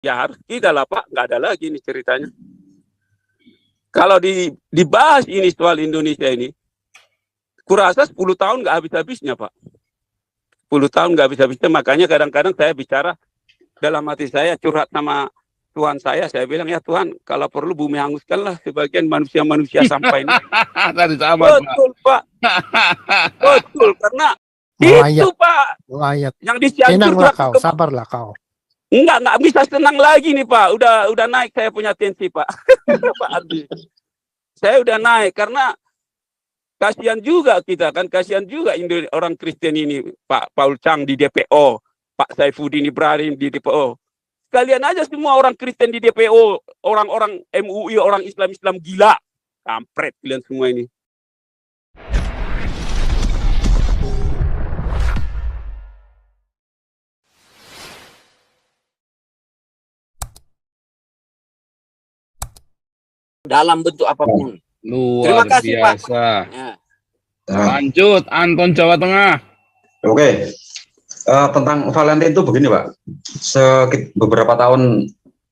Ya harus tidak lah Pak, nggak ada lagi ini ceritanya. Kalau dibahas ini soal Indonesia ini, kurasa 10 tahun nggak habis-habisnya Pak. 10 tahun nggak habis-habisnya, makanya kadang-kadang saya bicara dalam hati saya, curhat sama Tuhan saya bilang, ya Tuhan, kalau perlu bumi hanguskanlah sebagian manusia-manusia sampai ini. Tadi sama Betul Pak, betul, karena Melayat, itu Pak, melayat. yang disianjur Tenanglah kau, sabarlah kau. Enggak bisa tenang lagi nih Pak. Udah naik saya punya tensi Pak. Pak Andi. Saya udah naik karena kasihan juga kita kan, kasihan juga orang Kristen ini, Pak Paul Chang di DPO, Pak Saifuddin Ibrahim di DPO. Kalian aja semua orang Kristen di DPO, orang-orang MUI, orang Islam gila. Kampret kalian semua ini. Dalam bentuk apapun. Luar Terima kasih biasa. Pak. Ya. Lanjut, Anton Jawa Tengah. Oke. Tentang Valentine itu begini Pak,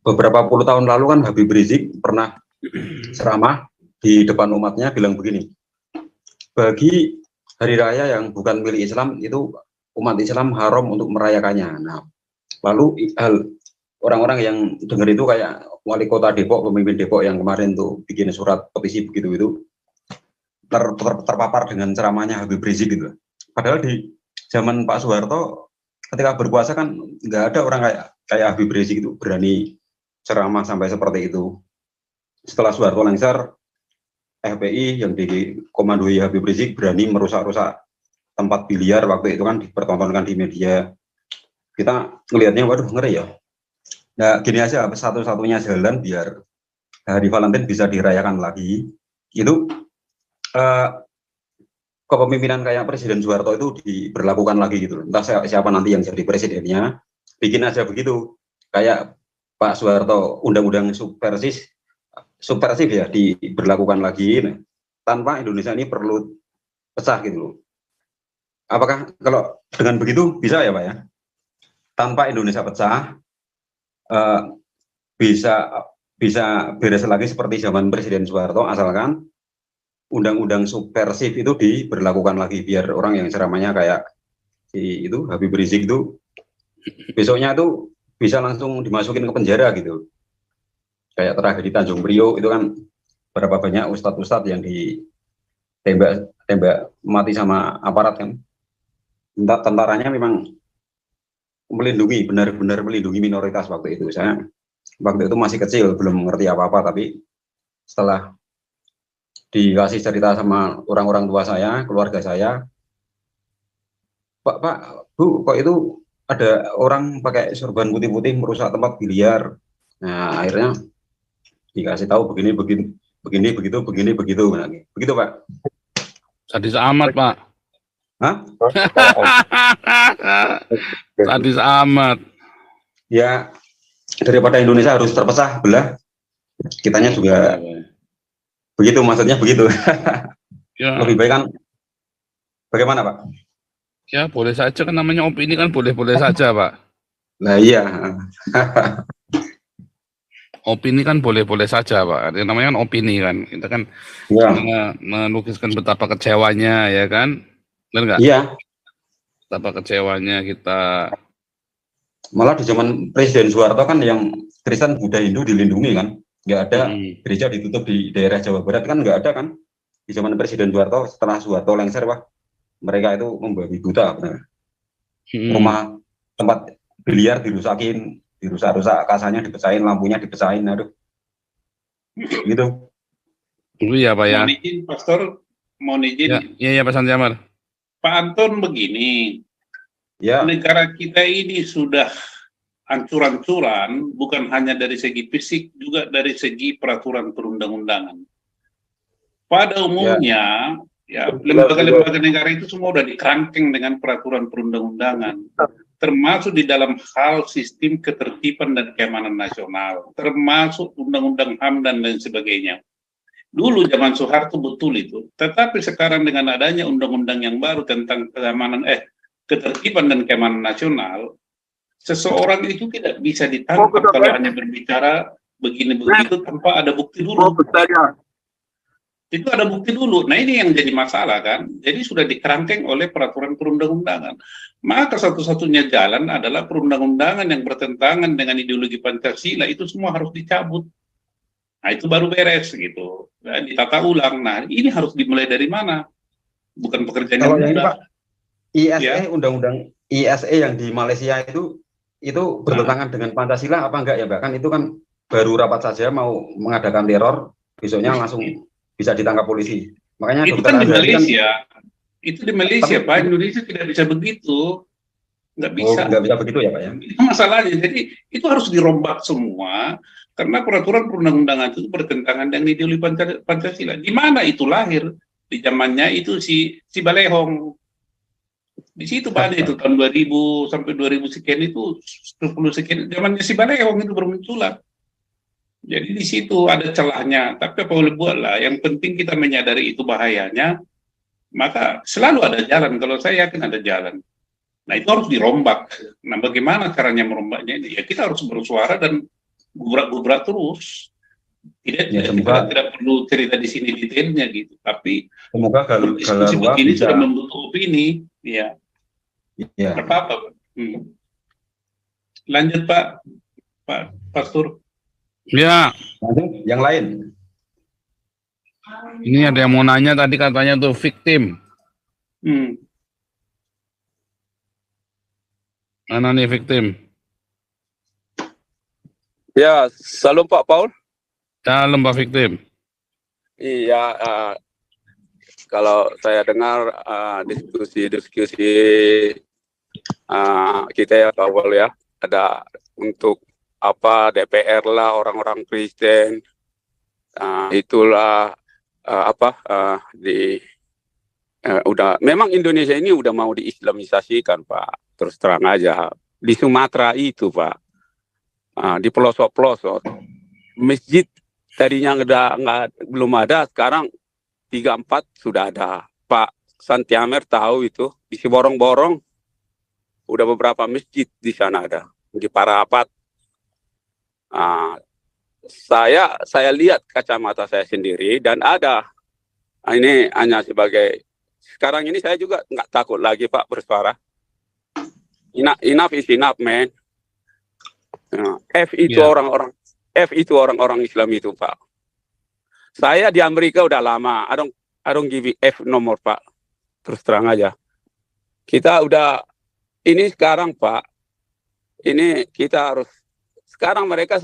beberapa puluh tahun lalu kan Habib Rizik pernah ceramah di depan umatnya bilang begini, bagi hari raya yang bukan milik Islam itu umat Islam haram untuk merayakannya. Nah, lalu orang-orang yang dengar itu kayak wali kota Depok, pemimpin Depok yang kemarin tuh bikin surat petisi begitu itu terpapar dengan ceramahnya Habib Rizik gitu. Padahal di zaman Pak Soeharto ketika berkuasa kan nggak ada orang kayak Habib Rizik itu berani ceramah sampai seperti itu. Setelah Soeharto lengser, FPI yang dikomandoi Habib Rizik berani merusak-rusak tempat biliar waktu itu kan dipertontonkan di media. Kita ngelihatnya waduh ngeri ya. Nah gini aja, satu-satunya jalan biar hari Valentine bisa dirayakan lagi itu kepemimpinan kayak Presiden Soeharto itu diberlakukan lagi gitu. Entah siapa nanti yang jadi presidennya, bikin aja begitu. Kayak Pak Soeharto undang-undang subversif ya diberlakukan lagi. Nah, tanpa Indonesia ini perlu pecah gitu loh. Apakah kalau dengan begitu bisa ya Pak ya? Tanpa Indonesia pecah, bisa beres lagi seperti zaman Presiden Soeharto, asalkan undang-undang subversif itu diberlakukan lagi biar orang yang ceramahnya kayak si itu Habib Rizik itu besoknya itu bisa langsung dimasukin ke penjara gitu. Kayak tragedi Tanjung Priok itu kan berapa banyak ustadz-ustadz yang ditembak mati sama aparat kan. Tentaranya memang melindungi, benar-benar melindungi minoritas waktu itu. Saya waktu itu masih kecil, belum mengerti apa-apa, tapi setelah dikasih cerita sama orang-orang tua saya, keluarga saya, Pak, Bu, kok itu ada orang pakai sorban putih-putih merusak tempat biliar. Nah, akhirnya dikasih tahu begini, begitu. Nah, begitu, Pak. Sadis amat, Pak. Hah? Sadis amat. Ya, daripada Indonesia harus terpecah belah, kitanya juga begitu, maksudnya begitu. Ya. Lebih baik kan bagaimana Pak? Ya boleh saja kan, namanya opini kan boleh-boleh saja Pak. Nah iya. Opini kan boleh-boleh saja Pak. Namanya kan opini kan. Kita kan ya melukiskan betapa kecewanya ya kan. Benar nggak? Iya. Betapa kecewanya kita. Malah di zaman Presiden Soeharto kan yang Kristen, Buddha, Hindu dilindungi kan. Nggak ada gereja ditutup di daerah Jawa Barat kan, nggak ada kan di zaman Presiden Soeharto. Setelah Soeharto lengser wah mereka itu membabi buta benar. Rumah tempat biliar dirusak-rusak, kasanya dipecahin, lampunya dipecahin, aduh gitu. Iya Pak ya. Mohon izin Pastor, mohon izin. Iya Pak Sanjamar. Pak Anton begini, ya. Negara kita ini sudah hancur-hancuran, bukan hanya dari segi fisik, juga dari segi peraturan perundang-undangan. Pada umumnya, lembaga-lembaga negara itu semua sudah dikerangkeng dengan peraturan perundang-undangan, termasuk di dalam hal sistem ketertiban dan keamanan nasional, termasuk undang-undang HAM dan lain sebagainya. Dulu zaman Soeharto betul itu, tetapi sekarang dengan adanya undang-undang yang baru tentang ketertiban dan keamanan nasional, seseorang itu tidak bisa ditangkap kalau hanya berbicara begini begitu tanpa ada bukti dulu. Itu ada bukti dulu. Nah, ini yang jadi masalah kan. Jadi sudah dikerangkeng oleh peraturan perundang-undangan. Maka satu-satunya jalan adalah perundang-undangan yang bertentangan dengan ideologi Pancasila itu semua harus dicabut. Nah, itu baru beres gitu. Dan ditata ulang. Nah, ini harus dimulai dari mana? Bukan pekerjaan yang mudah. Ini, Pak, ISE, undang-undang ISE yang di Malaysia itu bertentangan dengan Pancasila apa enggak ya, Pak? Kan itu kan baru rapat saja mau mengadakan teror, besoknya langsung bisa ditangkap polisi. Makanya itu kan di Malaysia. Itu di Malaysia, Pak. Indonesia tidak bisa begitu. Nggak bisa. Nggak bisa begitu ya, Pak ya? Itu masalahnya. Jadi itu harus dirombak semua karena peraturan perundang-undangan itu bertentangan dengan ideologi Pancasila. Di mana itu lahir? Di zamannya itu si Balehong. Di situ Pak, itu tahun 2000 sampai 2000 sekian itu 10 sekian zamannya si Balehong itu bermunculan. Jadi di situ ada celahnya, tapi apa boleh buatlah. Yang penting kita menyadari itu bahayanya, maka selalu ada jalan. Kalau saya yakin ada jalan. Nah, itu harus dirombak. Nah, bagaimana caranya merombaknya ini? Ya kita harus bersuara dan gubrak terus. Tidak perlu cerita di sini detailnya gitu. Tapi semoga diskusi begini sudah membentuk opini. Ya. Apa-apa. Lanjut Pak Pastur. Ya. Yang lain. Ini ada yang mau nanya tadi katanya tuh victim. Mana nih victim? Ya, salam Pak Paul. Salam Pak victim. Iya, kalau saya dengar diskusi-diskusi kita ya Pak Paul ya, ada untuk apa DPR lah, orang-orang Kristen, itulah udah memang Indonesia ini udah mau diislamisasikan Pak, terus terang aja di Sumatera itu Pak, di pelosok-pelosok masjid tadinya belum ada, sekarang 3-4 sudah ada Pak. Santiamer tahu itu di Siborong-Borong udah beberapa masjid di sana ada di Parapat. Saya lihat kacamata saya sendiri dan ada ini hanya sebagai sekarang ini saya juga nggak takut lagi Pak bersuara. Enough is enough man. F itu orang-orang Islam itu Pak. Saya di Amerika udah lama. I don't give F nomor Pak. Terus terang aja. Kita udah ini sekarang Pak. Ini kita harus sekarang mereka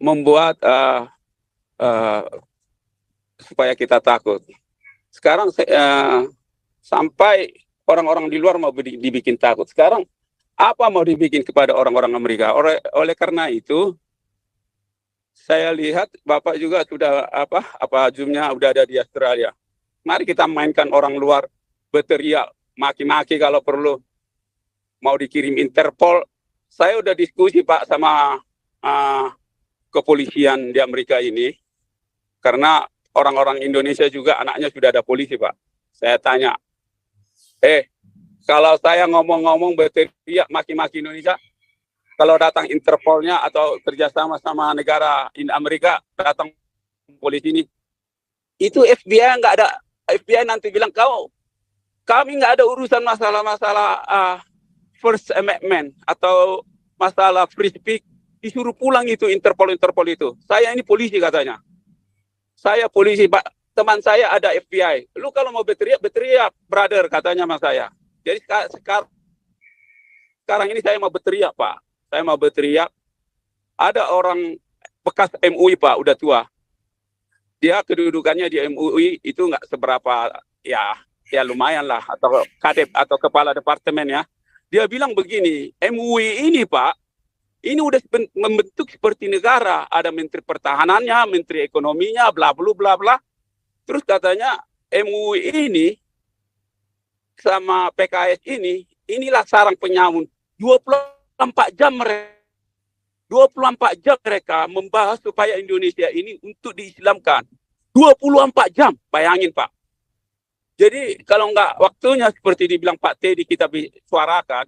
membuat supaya kita takut. Sekarang sampai orang-orang di luar mau dibikin takut. Sekarang apa mau dibikin kepada orang-orang Amerika? Oleh karena itu, saya lihat Bapak juga sudah Zoom-nya udah ada di Australia. Mari kita mainkan orang luar berteriak, maki-maki kalau perlu. Mau dikirim Interpol. Saya udah diskusi Pak sama kepolisian di Amerika ini, karena orang-orang Indonesia juga anaknya sudah ada polisi Pak. Saya tanya, kalau saya ngomong-ngomong berteriak maki-maki Indonesia, kalau datang Interpolnya atau kerjasama sama negara Amerika, datang polisi ini, itu FBI nggak ada. FBI nanti bilang kami nggak ada urusan masalah-masalah First Amendment atau masalah free speech, disuruh pulang itu Interpol itu. Saya ini polisi katanya. Saya polisi Pak, teman saya ada FBI. Lu kalau mau berteriak brother katanya sama saya. Jadi sekarang ini saya mau berteriak Pak. Saya mau berteriak. Ada orang bekas MUI Pak, udah tua. Dia kedudukannya di MUI itu nggak seberapa ya lumayan lah, atau kadep atau kepala departemen ya. Dia bilang begini, MUI ini Pak, ini udah membentuk seperti negara. Ada menteri pertahanannya, menteri ekonominya, bla bla bla bla. Terus katanya MUI ini sama PKS inilah sarang penyamun. 24 jam mereka membahas supaya Indonesia ini untuk diislamkan. 24 jam, bayangin Pak. Jadi kalau nggak waktunya seperti dibilang Pak Teddy kita suarakan,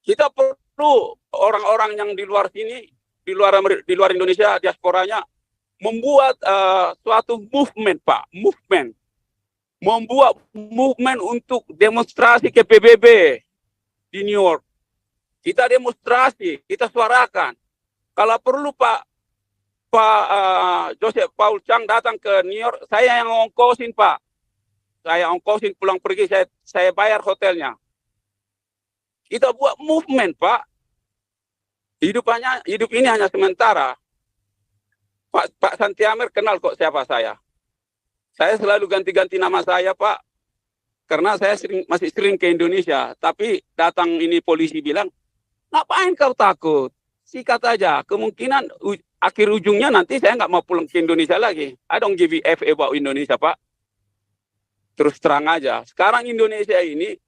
kita perlu orang-orang yang di luar sini, di luar Indonesia, diasporanya, membuat suatu movement, Pak, membuat movement untuk demonstrasi ke PBB di New York. Kita demonstrasi, kita suarakan. Kalau perlu Pak Joseph Paul Chang datang ke New York, saya yang ongkosin, Pak. Saya ongkosin pulang pergi, saya bayar hotelnya. Kita buat movement, Pak. Hidup ini hanya sementara. Pak Santiamer kenal kok siapa saya. Saya selalu ganti-ganti nama saya, Pak. Karena saya masih sering ke Indonesia. Tapi datang ini polisi bilang, ngapain kau takut? Sikat aja. Kemungkinan akhir ujungnya nanti saya nggak mau pulang ke Indonesia lagi. I don't give a F about Indonesia, Pak. Terus terang aja. Sekarang Indonesia ini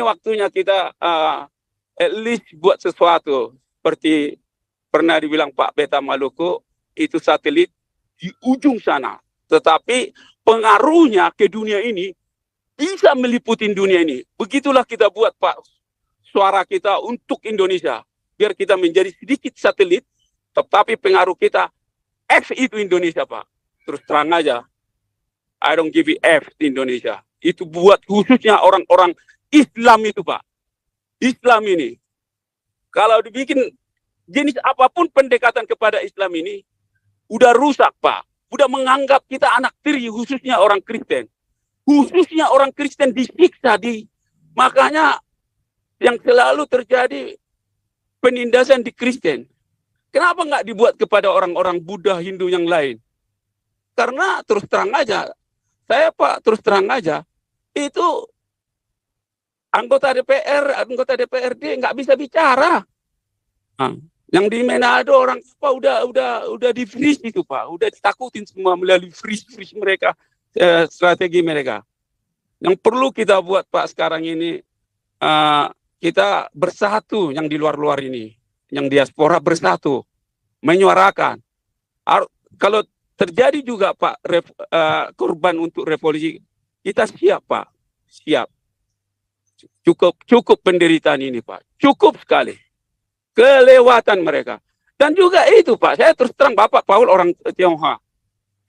waktunya kita at least buat sesuatu. Seperti pernah dibilang Pak Beta Maluku, itu satelit di ujung sana. Tetapi pengaruhnya ke dunia ini bisa meliputi dunia ini. Begitulah kita buat, Pak, suara kita untuk Indonesia. Biar kita menjadi sedikit satelit, tetapi pengaruh kita F itu Indonesia, Pak. Terus terang aja. I don't give a F di Indonesia. Itu buat khususnya orang-orang Islam itu, Pak. Islam ini. Kalau dibikin jenis apapun pendekatan kepada Islam ini, udah rusak, Pak. Udah menganggap kita anak tiri, khususnya orang Kristen. Khususnya orang Kristen disiksa. Makanya yang selalu terjadi penindasan di Kristen. Kenapa nggak dibuat kepada orang-orang Buddha, Hindu yang lain? Karena terus terang aja, saya Pak terus terang aja, itu anggota DPR, anggota DPRD nggak bisa bicara. Yang di Manado orang apa udah di freeze itu, Pak, udah ditakutin semua melalui freeze mereka, strategi mereka. Yang perlu kita buat, Pak, sekarang ini kita bersatu, yang di luar ini, yang diaspora bersatu, menyuarakan. Kalau terjadi juga, Pak, korban untuk revolusi, kita siap, Pak, siap. Cukup penderitaan ini, Pak, cukup sekali. Kelewatan mereka. Dan juga itu, Pak, saya terus terang, Bapak Paul orang Tionghoa.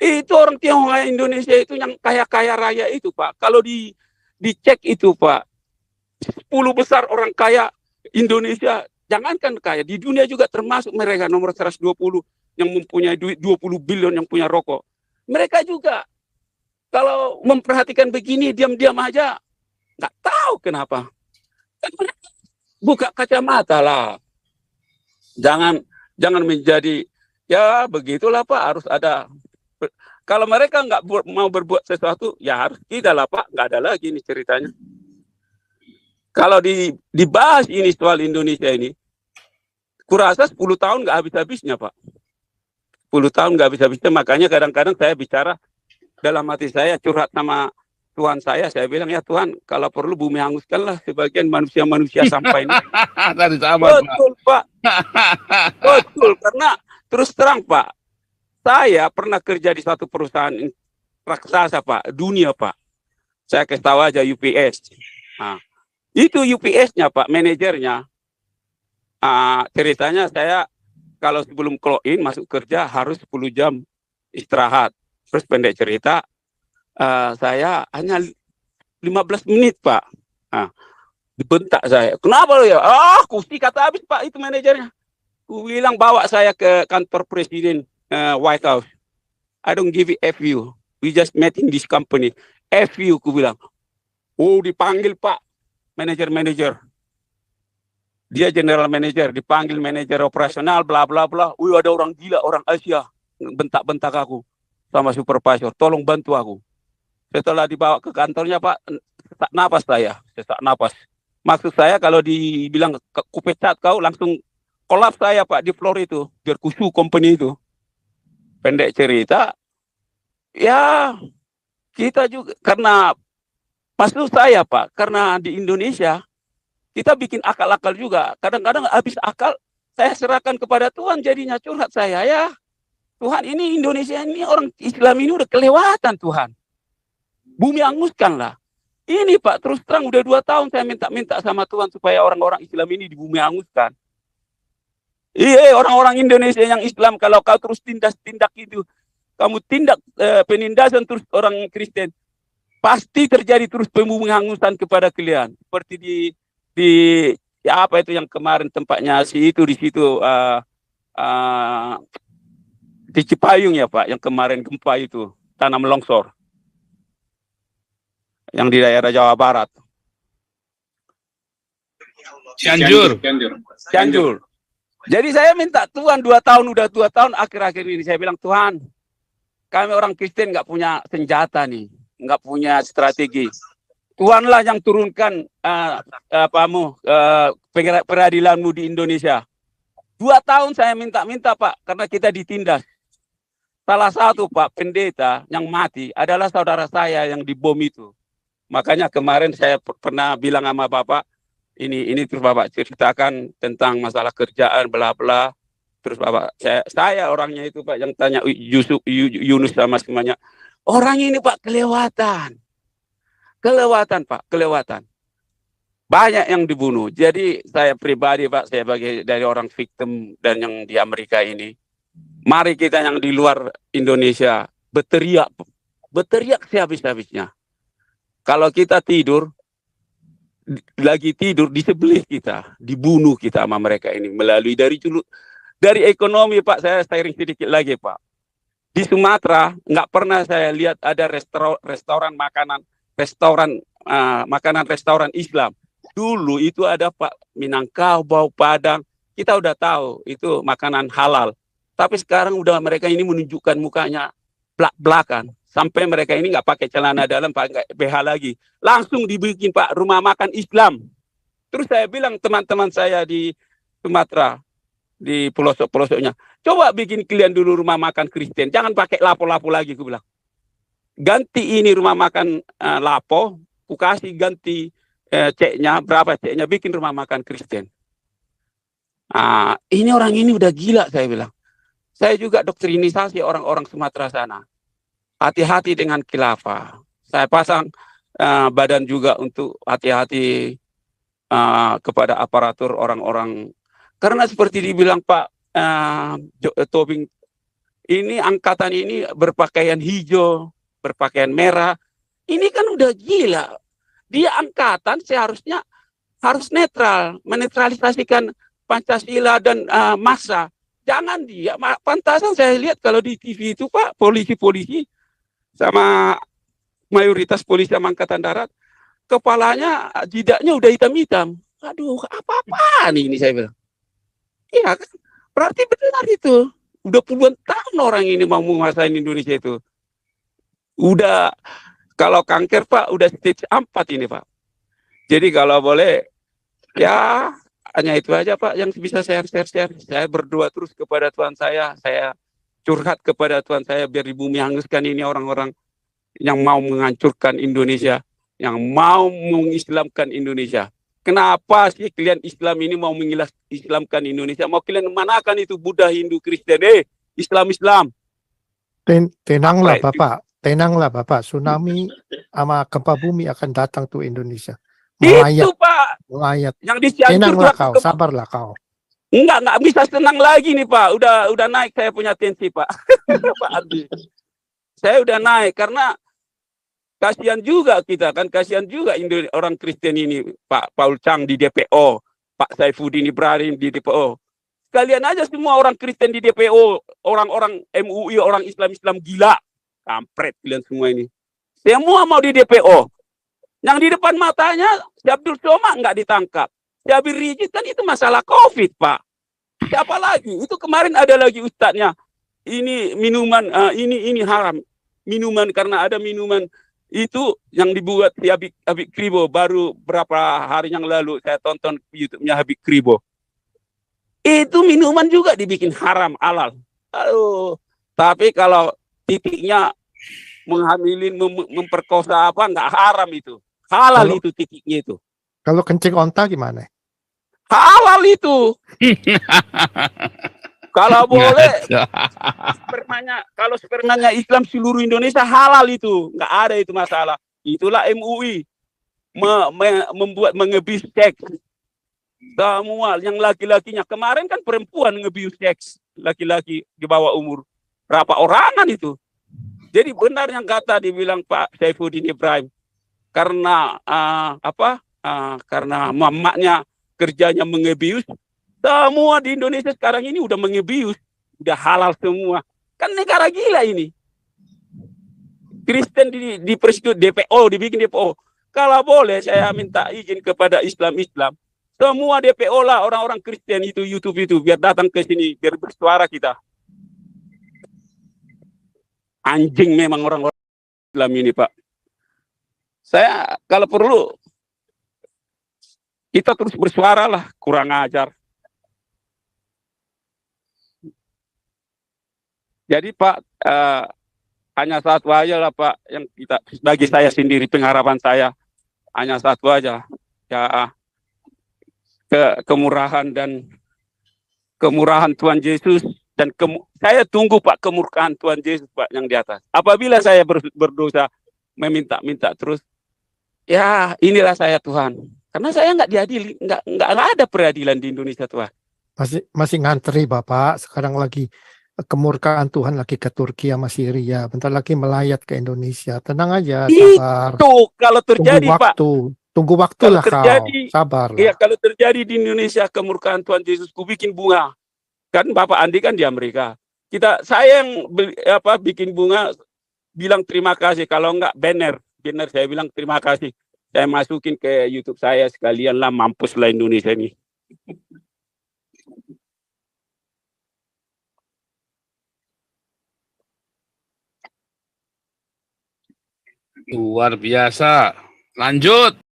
Itu orang Tionghoa Indonesia itu yang kaya-kaya raya itu, Pak. Kalau dicek itu, Pak, 10 besar orang kaya Indonesia, jangankan kaya, di dunia juga termasuk mereka nomor 120 yang mempunyai duit 20 bilion yang punya rokok. Mereka juga kalau memperhatikan begini diam-diam aja, nggak tahu kenapa. Buka kacamata lah. Jangan menjadi, ya begitulah, Pak, harus ada. Kalau mereka nggak mau berbuat sesuatu, ya harus kita lah, Pak, nggak ada lagi ini ceritanya. Kalau dibahas ini soal Indonesia ini, kurasa 10 tahun nggak habis-habisnya, Pak. 10 tahun nggak habis-habisnya, makanya kadang-kadang saya bicara dalam hati saya, curhat sama Tuhan saya bilang, ya Tuhan, kalau perlu bumi hanguskanlah sebagian manusia-manusia sampai ini. Tadi sama, betul, Pak. Betul, karena terus terang, Pak, saya pernah kerja di satu perusahaan raksasa, Pak, dunia, Pak. Saya kasih tahu aja, UPS. Nah, itu UPS-nya, Pak, manajernya. Ceritanya saya kalau sebelum clock in masuk kerja harus 10 jam istirahat. Terus pendek cerita, saya hanya 15 menit, Pak. Dibentak saya. Kenapa lo ya? Kusti kata habis, Pak, itu manajernya. Ku bilang bawa saya ke kantor presiden White House. I don't give a F you. We just met in this company. F you, ku bilang. Dipanggil, Pak, manajer. Dia general manager, dipanggil manajer operasional, bla bla bla. Ada orang gila, orang Asia, bentak-bentak aku sama supervisor. Tolong bantu aku. Setelah dibawa ke kantornya, Pak, sesak napas. Maksud saya kalau dibilang kupecat kau, langsung kolaps saya, Pak, di floor itu. Biar kusu company itu. Pendek cerita, ya kita juga, karena maksud saya, Pak, karena di Indonesia, kita bikin akal-akal juga. Kadang-kadang habis akal, saya serahkan kepada Tuhan, jadinya curhat saya. Ya, Tuhan, ini Indonesia ini, orang Islam ini udah kelewatan, Tuhan. Bumi hanguskanlah. Ini Pak, terus terang udah 2 tahun saya minta sama Tuhan supaya orang-orang Islam ini di bumi hanguskan. Iya, orang-orang Indonesia yang Islam, kalau kau terus tindak itu, kamu tindak penindasan terus orang Kristen, pasti terjadi terus pembunuhan kepada kalian. Seperti di ya apa itu yang kemarin tempatnya di situ di Cipayung ya Pak, yang kemarin gempa itu tanah longsor, yang di daerah Jawa Barat. Cianjur. Jadi saya minta Tuhan 2 tahun, udah 2 tahun akhir-akhir ini saya bilang, Tuhan, kami orang Kristen nggak punya senjata nih, nggak punya strategi. Tuhanlah yang turunkan peradilanmu di Indonesia. 2 tahun saya minta Pak, karena kita ditindas. Salah satu Pak pendeta yang mati adalah saudara saya yang dibom itu. Makanya kemarin saya pernah bilang sama Bapak, ini terus Bapak ceritakan tentang masalah kerjaan bla bla. Terus Bapak saya orangnya itu Pak yang tanya Yunus sama semuanya. Orang ini Pak kelewatan Pak, kelewatan. Banyak yang dibunuh. Jadi saya pribadi Pak, saya bagi dari orang victim dan yang di Amerika ini, mari kita yang di luar Indonesia berteriak sehabis-habisnya. Kalau kita lagi tidur di sebelah kita, dibunuh kita sama mereka ini melalui dari ekonomi Pak. Saya sharing sedikit lagi Pak. Di Sumatera nggak pernah saya lihat ada restoran restoran Islam. Dulu itu ada Pak Minangkabau, Padang, kita udah tahu itu makanan halal. Tapi sekarang udah mereka ini menunjukkan mukanya belak-belakan. Sampai mereka ini nggak pakai celana dalam, pakai BH lagi. Langsung dibikin Pak rumah makan Islam. Terus saya bilang teman-teman saya di Sumatera, di pelosok-pelosoknya, coba bikin kalian dulu rumah makan Kristen. Jangan pakai lapo-lapo lagi, aku bilang. Ganti ini rumah makan lapo, ku kasih ganti ceknya, berapa ceknya, bikin rumah makan Kristen. Ini orang ini udah gila, saya bilang. Saya juga doktrinisasi orang-orang Sumatera sana. Hati-hati dengan khilafah. Saya pasang badan juga untuk hati-hati kepada aparatur orang-orang. Karena seperti dibilang Pak Tobing, ini angkatan ini berpakaian hijau, berpakaian merah. Ini kan udah gila. Dia angkatan seharusnya harus netral, menetralisasikan Pancasila dan massa. Jangan dia, pantasan saya lihat kalau di TV itu Pak, polisi-polisi sama mayoritas polisi sama angkatan darat, kepalanya, jidaknya udah hitam-hitam. Aduh, apa-apaan ini saya bilang. Iya kan, berarti benar itu. Udah puluhan tahun orang ini mau menguasai Indonesia itu. Udah, kalau kanker Pak, udah stage 4 ini Pak. Jadi kalau boleh, ya hanya itu aja Pak yang bisa saya share. Saya berdoa terus kepada Tuhan saya curhat kepada Tuhan saya biar di bumi hanguskan ini orang-orang yang mau menghancurkan Indonesia, yang mau mengislamkan Indonesia. Kenapa sih kalian Islam ini mau mengislamkan Indonesia? Mau kalian manakan itu Buddha, Hindu, Kristen? Islam. Tenanglah Bapak. Tsunami sama gempa bumi akan datang tuh Indonesia. Itu Pak. Melayat. Yang di Cianjur. Tenanglah kau, sabarlah kau. Enggak bisa tenang lagi nih Pak. Udah naik saya punya tensi Pak. Pak Adi. Saya udah naik karena kasihan juga kita kan, kasihan juga orang Kristen ini, Pak Paul Chang di DPO, Pak Saifuddin Ibrahim di DPO. Kalian aja semua orang Kristen di DPO, orang-orang MUI, orang Islam gila. Kampret kalian semua ini. Semua mau di DPO. Yang di depan matanya si Abdul Somad nggak ditangkap. Si Habib Rizik kan itu masalah COVID, Pak. Siapa lagi? Itu kemarin ada lagi ustadznya. Ini minuman, ini haram. Minuman karena ada minuman itu yang dibuat si Habib Kribo baru berapa hari yang lalu saya tonton YouTube-nya Habib Kribo. Itu minuman juga dibikin haram, halal. Aduh. Tapi kalau titiknya menghamilin, memperkosa apa, nggak haram itu. Halal itu titiknya itu. Kalau kencing onta gimana? Halal itu. Kalau boleh, spermanya Islam seluruh Indonesia halal itu. Nggak ada itu masalah. Itulah MUI. membuat mengebius seks. Semua yang laki-lakinya kemarin kan perempuan ngebius seks laki-laki di bawah umur berapa orangan itu. Jadi benar yang kata dibilang Pak Saifuddin Ibrahim, karena karena mamaknya kerjanya mengebius, semua di Indonesia sekarang ini udah mengebius, udah halal semua. Kan negara gila ini. Kristen di persekutu DPO, dibikin DPO. Kalau boleh saya minta izin kepada Islam, semua DPO lah orang-orang Kristen itu YouTube itu biar datang ke sini biar bersuara kita. Anjing memang orang-orang Islam ini, Pak. Saya kalau perlu kita terus bersuara lah, kurang ajar. Jadi Pak, hanya satu aja lah Pak yang kita, bagi saya sendiri pengharapan saya hanya satu aja, ya kemurahan Tuhan Yesus dan saya tunggu Pak kemurkaan Tuhan Yesus Pak yang di atas. Apabila saya berdosa meminta-minta terus, ya inilah saya Tuhan, karena saya nggak diadili, nggak ada peradilan di Indonesia Tuhan. Masih ngantri Bapak, sekarang lagi kemurkaan Tuhan lagi ke Turki sama Syria, bentar lagi melayat ke Indonesia. Tenang aja, sabar. Itu kalau terjadi Pak. Tunggu waktu lah kau, sabar lah. Iya, kalau terjadi di Indonesia kemurkaan Tuhan Yesus, ku bikin bunga. Kan Bapak Andi kan di Amerika. Saya yang bikin bunga, bilang terima kasih. Kalau enggak banner saya bilang terima kasih. Saya masukin ke YouTube saya sekalian lah, mampuslah Indonesia ini. Luar biasa. Lanjut.